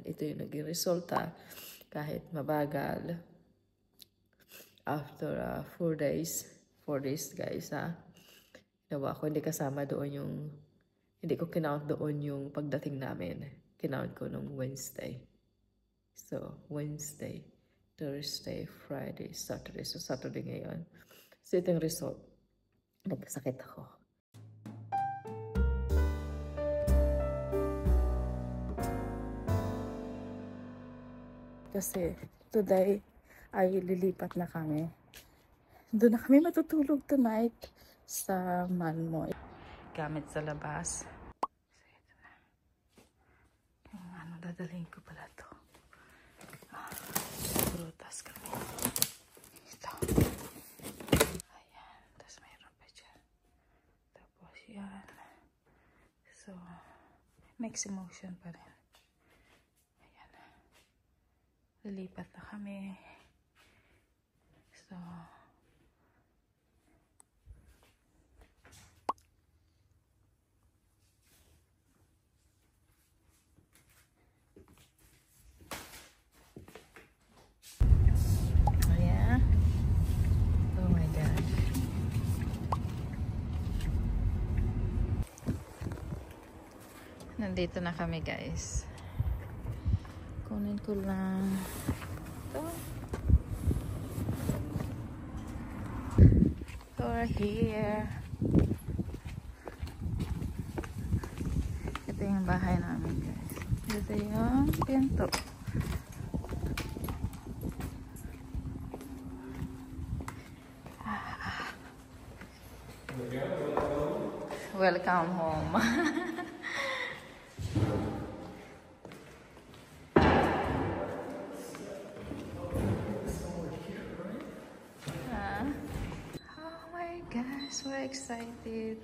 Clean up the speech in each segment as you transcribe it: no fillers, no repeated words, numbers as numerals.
ito yung naging resulta kahit mabagal. After 4 days, 4 days guys ginawa ko, hindi kasama doon yung, hindi ko kinount doon yung pagdating namin. Kinount ko nung Wednesday. So, Wednesday, Thursday, Friday, Saturday. So, Saturday ngayon. So, ito yung result. Nagkasakit ako. Kasi, today, ay lilipat na kami. Doon na kami matutulog tonight sa Manmo. Gamit sa labas. So, ito na. Yung dadalhin ko pala to. Prutas kami. Ito. Ayan. Tapos mayroon pa dyan. Tapos yan. So, mixed emotion pa rin. Ayan. Lilipat na kami. So, ayan. Oh my God. Nandito na kami guys. Kunin ko lang ito. We're here. Ito yung bahay namin guys. Ito yung pinto. Welcome home. Oh my gosh, we're excited.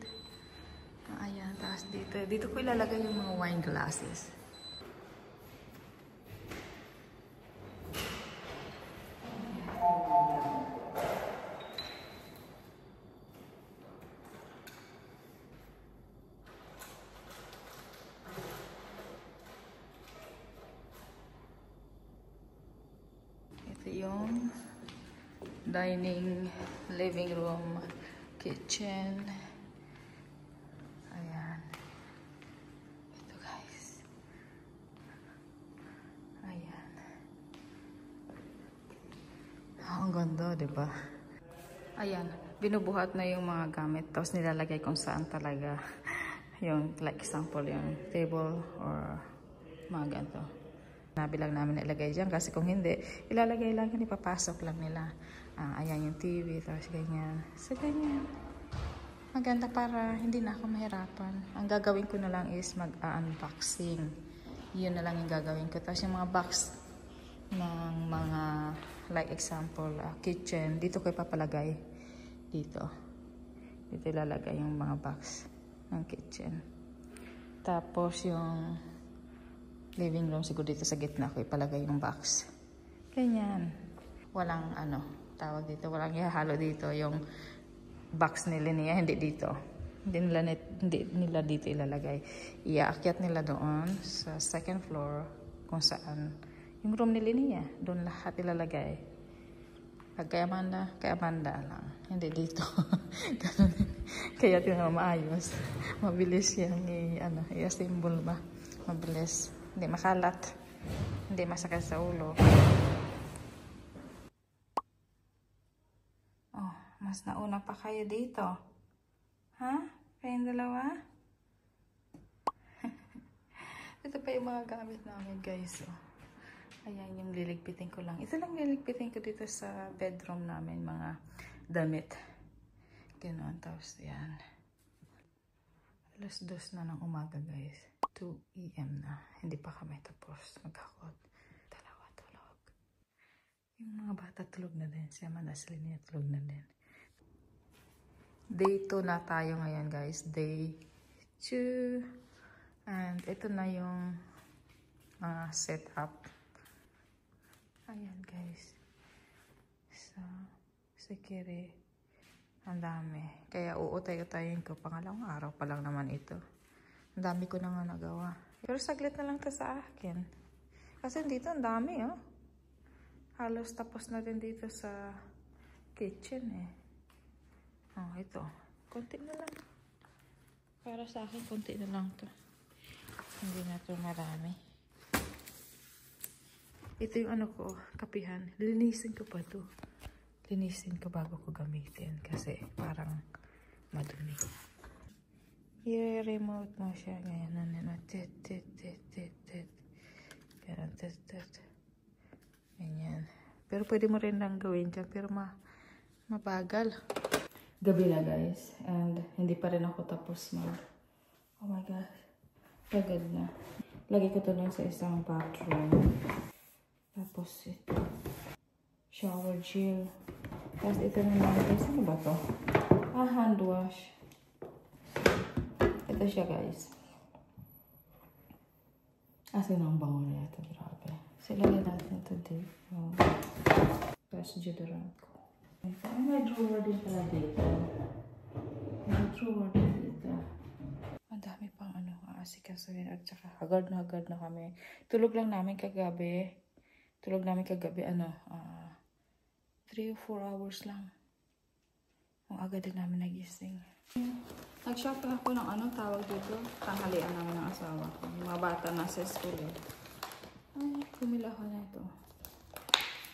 Ayan, tapos dito ko ilalagay yung mga wine glasses. Ito yung dining, living room, kitchen. Ayan. Ito guys. Ayan. Ang ganda, diba? Ayan. Binubuhat na yung mga gamit. Tapos nilalagay kung saan talaga. Yung, like example, yung table or mga ganito. Nabilang namin na ilagay dyan. Kasi kung hindi, ilalagay lang yun, ipapasok lang nila. Ayan yung TV, tapos ganyan. So, ganyan. Maganda para hindi na ako mahirapan. Ang gagawin ko na lang is mag-unboxing. Yun na lang yung gagawin ko. Tapos yung mga box ng mga, like example, kitchen, dito ko ipapalagay. Dito. Dito ilalagay yung mga box ng kitchen. Tapos yung living room, siguro dito sa gitna ko ipalagay yung box. Ganyan. Walang tawag dito, walang ihahalo dito yung box nila niya, hindi dito. Hindi nila dito ilalagay. Iaakyat nila doon sa second floor kung saan yung room nila niya. Doon lahat ilalagay. Pag kay Amanda lang. Hindi dito. Kaya tingnan maayos. Mabilis yung i-assemble ba. Mabilis. Hindi makalat. Hindi masakit sa ulo. Oh, mas nauna pa kayo dito. Ha? Kayong dalawa? Ito pa yung mga gamit namin, guys. Oh. Ayan, yung liligpitin ko lang. Ito lang liligpitin ko dito sa bedroom namin, mga damit. Ganoon, tapos yan. Alas 2 na ng umaga, guys. 2 AM na. Hindi pa kami tapos maghakot. Dalawa tulog. Yung mga bata tulog na din. Si Amanda Selena tulog na din. Day 2 na tayo ngayon, guys. Day 2. And ito na yung mga setup. Ayan, guys. So, sikiri. Ang dami. Kaya uutay-utayin ko. Pangalawang araw pa lang naman ito. Ang dami ko na nga nagawa. Pero saglit na lang to sa akin. Kasi dito ang dami, oh. Halos tapos na din dito sa kitchen, eh. Oh, ito. Konti na lang. Para sa akin, konti na lang to. Hindi na to marami. Ito yung ano ko, kapihan. Linisin ko pa to. Linisin ko bago ko gamitin. Kasi parang madumi. I-remote mo siya. Ngayon, ano, tit. Ganyan, tit. Ganyan. Pero pwede mo rin lang gawin dyan. Pero mabagal. Gabi na, guys. And hindi pa rin ako tapos oh my gosh. Agad na. Lagi ko to lang sa isang bathroom. Tapos ito. Shower gel. Tapos ito naman. Guys, ano ba to? Hand wash. Ito siya, guys. Asin ang bango niya ito. Grabe. Sila natin ito dito. Tapos deodorant ko. May drawer din pala dito. May drawer din dito. Ang dami pang ano, aasikasuhin at saka hagad na kami. Tulog namin kagabi, ano, 3 or 4 hours lang. Ang agad din namin nagising. Nag-shopping ako ng anong tawag dito. Tanghalian namin ng asawa ko. Yung mga bata nasa school eh. Ay, kumila ako na ito.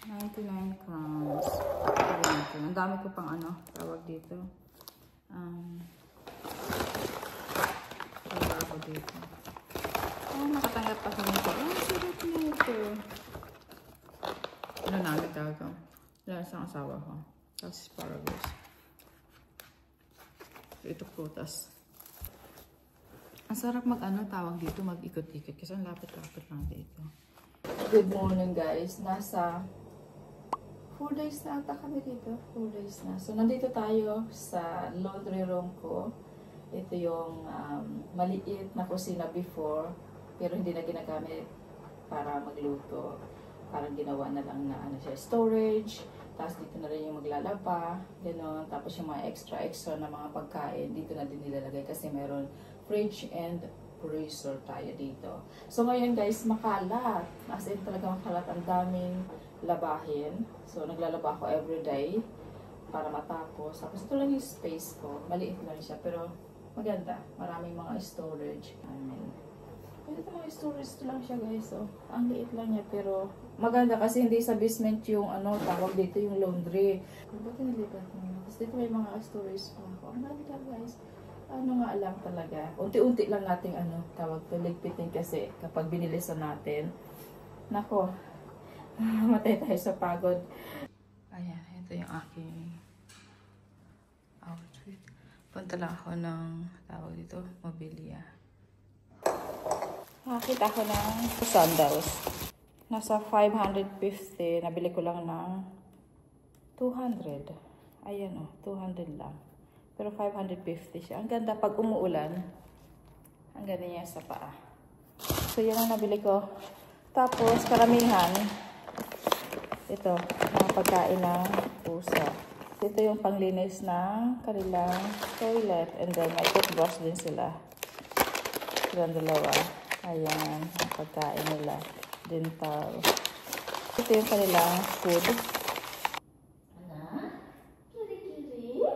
99 crowns. Ang dami ko pang ano, tawag dito. Tawag ako dito. Nakatanggap pa kami ito. Sarap na ito. Ano namin tawag ko? Wala isang asawa ko. Tapos asparagus. Ito prutas. Ang sarap mag-ano tawag dito, mag-ikot-ikot. Kasi ang lapit-lapit lang dito. Good morning, guys. Nasa 4 days na ata kami dito. 4 days na. So, nandito tayo sa laundry room ko. Ito yung maliit na kusina before. Pero hindi na ginagamit para magluto. Parang ginawa na lang na ano siya, storage. Tapos dito na rin yung maglalaba. Ganon. Tapos yung mga extra na mga pagkain. Dito na din nilalagay kasi meron fridge and freezer tayo dito. So ngayon guys, makalat. As in talaga makalat. Ang daming labahin. So naglalaba ako everyday para matapos. Tapos ito lang yung space ko. Maliit lang siya pero maganda. Maraming mga storage. Ito mga storage lang siya guys. So, ang liit lang niya pero maganda kasi hindi sa basement yung ano, tawag dito yung laundry. Ba't nilipat mo? Tapos dito may mga storage pa ako. Ang ganda guys. Ano nga lang talaga. Unti-unti lang nating ano, tawag to ligpitin kasi kapag binilisan natin. Nako, matay tayo sa pagod. Ayan, ito yung aking outfit. Punta lang ako ng tawag dito, mobilya. Nakakita ko ng sandals. Nasa 550. Nabili ko lang ng 200. Ayan o, 200 lang. Pero 550 siya. Ang ganda pag umuulan. Ang ganda niya sa paa. So, yan ang nabili ko. Tapos, karamihan. Ito, mga pagkain ng pusa. Ito yung panglinis ng kanilang toilet. And then, may toothbrush din sila. Silang dalawa. Ayan, ang pagkain nila. Dental. Ito yung kanilang food. Kiri-kiri.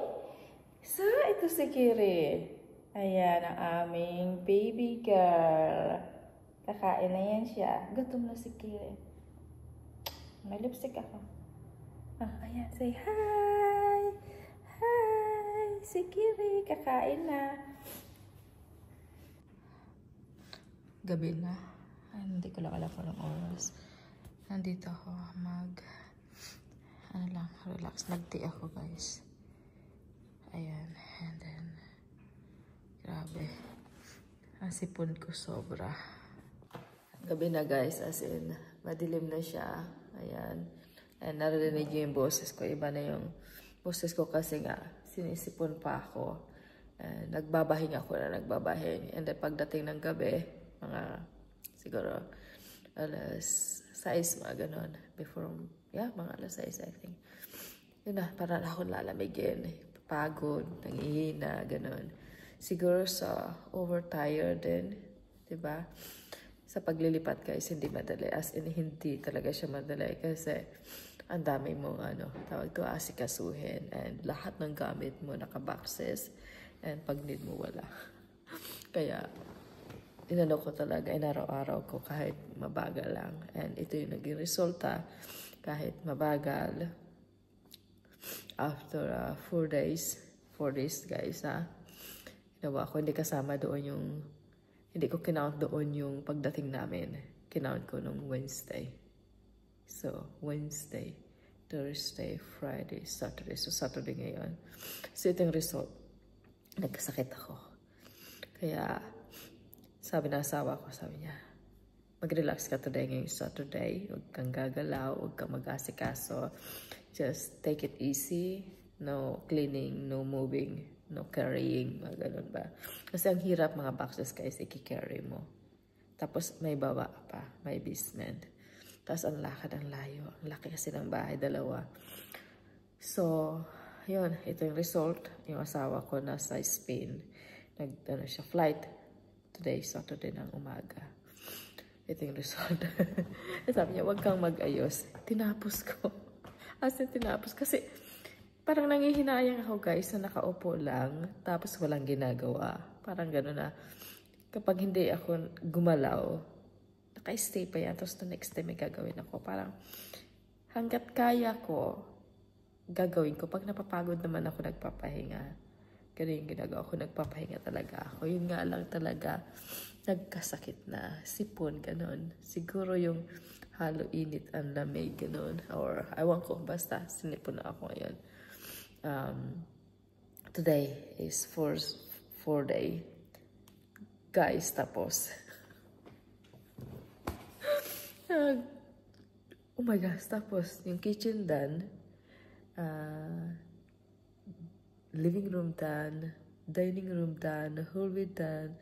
So, ito si Kiri. Ayan, ang aming baby girl. Kakain na yan siya. Gutom na si Kiri. May lipstick ako. Ayan, say hi! Hi! Si Kiri, kakain na. Gabi na. Ay, hindi ko lang alam kung anong oras. Nandito ako relax. Nag-tea ako, guys. Ayan. And then, grabe. Ang sipon ko sobra. Gabi na, guys. As in, madilim na siya. Ayan. And narinig yung boses ko. Iba na yung boses ko kasi nga, sinisipon pa ako. And nagbabahin ako na nagbabahin. And then, pagdating ng gabi, mga siguro alas 6 mga ganon before mga alas 6 I think yun na para na akong lalamigin pagod, nangihina ganon siguro sa overtired din diba sa paglilipat guys, hindi madali. As in, hindi talaga siya madali kasi ang dami mong tawag to, asikasuhin, and lahat ng gamit mo naka-boxes, and pag need mo wala. Kaya inano ko talaga, inaraw-araw ko kahit mabagal lang, and ito yung naging resulta kahit mabagal. After 4 days guys ginawa ko, hindi kasama doon yung, hindi ko kinount doon yung pagdating namin, kinount ko nung Wednesday. So, Wednesday, Thursday, Friday, Saturday. So, Saturday ngayon. So, ito yung result. Nagkasakit ako. Kaya, sabi ng asawa ko, sabi niya, mag-relax ka today ngayong Saturday. Huwag kang gagalaw, huwag kang mag-asikaso. Just take it easy. No cleaning, no moving, no carrying, mga ganun ba. Kasi ang hirap mga boxes guys, i-carry mo. Tapos may baba pa, may basement. Tapos ang lakad, ang layo. Ang laki kasi ng bahay, dalawa. So, yun. Ito yung result. Yung asawa ko nasa Spain. Siya flight. Today, Saturday ng umaga. Ito yung result. Sabi niya, huwag kang mag-ayos. Tinapos ko. As in, tinapos. Kasi, parang nangihinayang ako guys na nakaupo lang. Tapos walang ginagawa. Parang gano'n na. Kapag hindi ako gumalaw, naka-stay pa yan. Tapos the next time may gagawin ako. Parang hanggat kaya ko, gagawin ko. Pag napapagod naman ako, nagpapahinga. Ganun yung ginagawa ko. Nagpapahinga talaga ako. Yun nga lang talaga, nagkasakit na. Sipon, ganun. Siguro yung halo init ang lamig, ganun. Or, ewan ko, basta sinipon na ako ngayon. Today is 4 day. Guys, tapos. Oh my gosh, tapos yung kitchen done, living room done, dining room done, hallway done,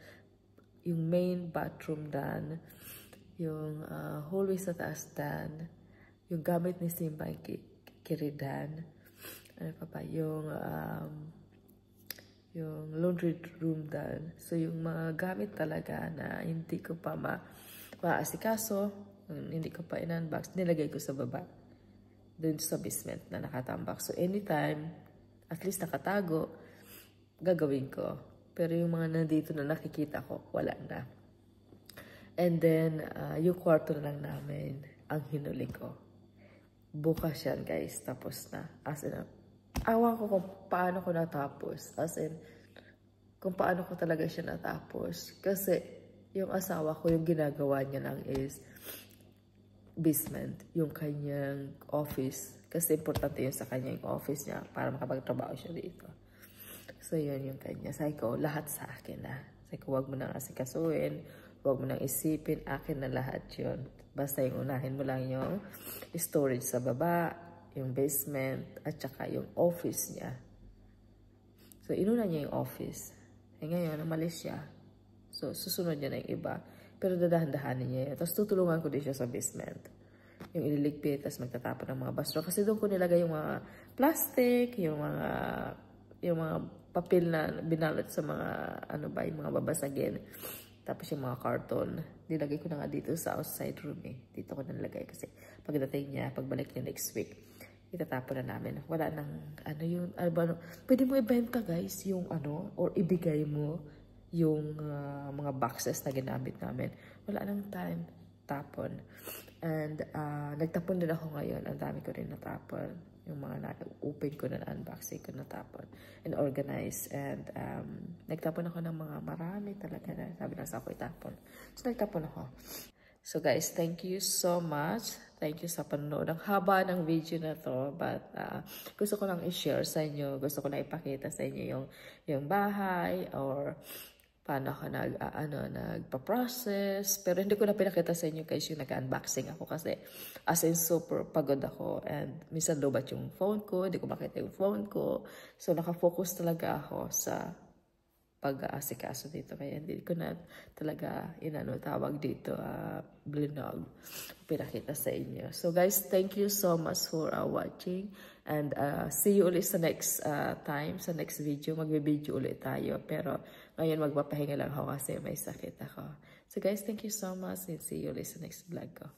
yung main bathroom done, yung hallway sa taas done, yung gamit ni Simba kiri done, ano pa pa, yung laundry room done. So yung mga gamit talaga na hindi ko pa maasikaso, hindi ko pa in-unbox, nilagay ko sa baba. Doon sa basement na nakatambak. So, anytime, at least nakatago, gagawin ko. Pero yung mga nandito na nakikita ko, wala na. And then, yung kwarto na lang namin, ang hinuli ko. Bukas yan, guys. Tapos na. As in, awan ko kung paano ko natapos. As in, kung paano ko talaga siya natapos. Kasi, yung asawa ko, yung ginagawa niya lang is, basement, yung kanyang office. Kasi importante yun sa kanya yung office niya para makapagtrabaho siya dito. So, yun yung kanya. Sabi ko, lahat sa akin na. Sabi ko, huwag mo nang asikasuhin, huwag mo nang isipin, akin na lahat yun. Basta yung unahin mo lang yung storage sa baba, yung basement, at saka yung office niya. So, inuna niya yung office. Eh ngayon, umalis siya. So, susunod niya na yung iba. Pero dadahan-dahanin niya yun. Tapos tutulungan ko din siya sa basement. Yung ililigpit, tapos magtatapon ng mga basura. Kasi doon ko nilagay yung mga plastic, yung mga papel na binalot sa mga, yung mga babasagin. Tapos yung mga karton. Nilagay ko na nga dito sa outside room eh. Dito ko nilagay kasi pagdating niya, pagbalik niya next week, itatapon na namin. Wala nang, pwede mo ibenta guys, yung or ibigay mo yung mga boxes na ginamit namin. Wala nang time, tapon. And nagtapon din ako ngayon. Ang dami ko rin natapon. Yung mga na-open ko na unboxing ko natapon. And organize. And nagtapon ako ng mga marami talaga na sabi na sa ako itapon. So nagtapon ako. So guys, thank you so much. Thank you sa panonood. Ang haba ng video na to, but gusto ko lang i-share sa inyo. Gusto ko lang ipakita sa inyo yung bahay or paano ako nagpa-process. Pero hindi ko na pinakita sa inyo guys yung nag-unboxing ako kasi as in super pagod ako and minsan lobat yung phone ko, hindi ko makita yung phone ko. So nakafocus talaga ako sa pag-aasikaso dito. Kaya hindi ko na talaga tawag dito, blinog, pinakita sa inyo. So guys, thank you so much for watching. And see you ulit sa next time, sa next video. Magbe-video ulit tayo. Pero ngayon magpapahinga lang ako kasi may sakit ako. So guys, thank you so much and see you ulit sa next vlog ko.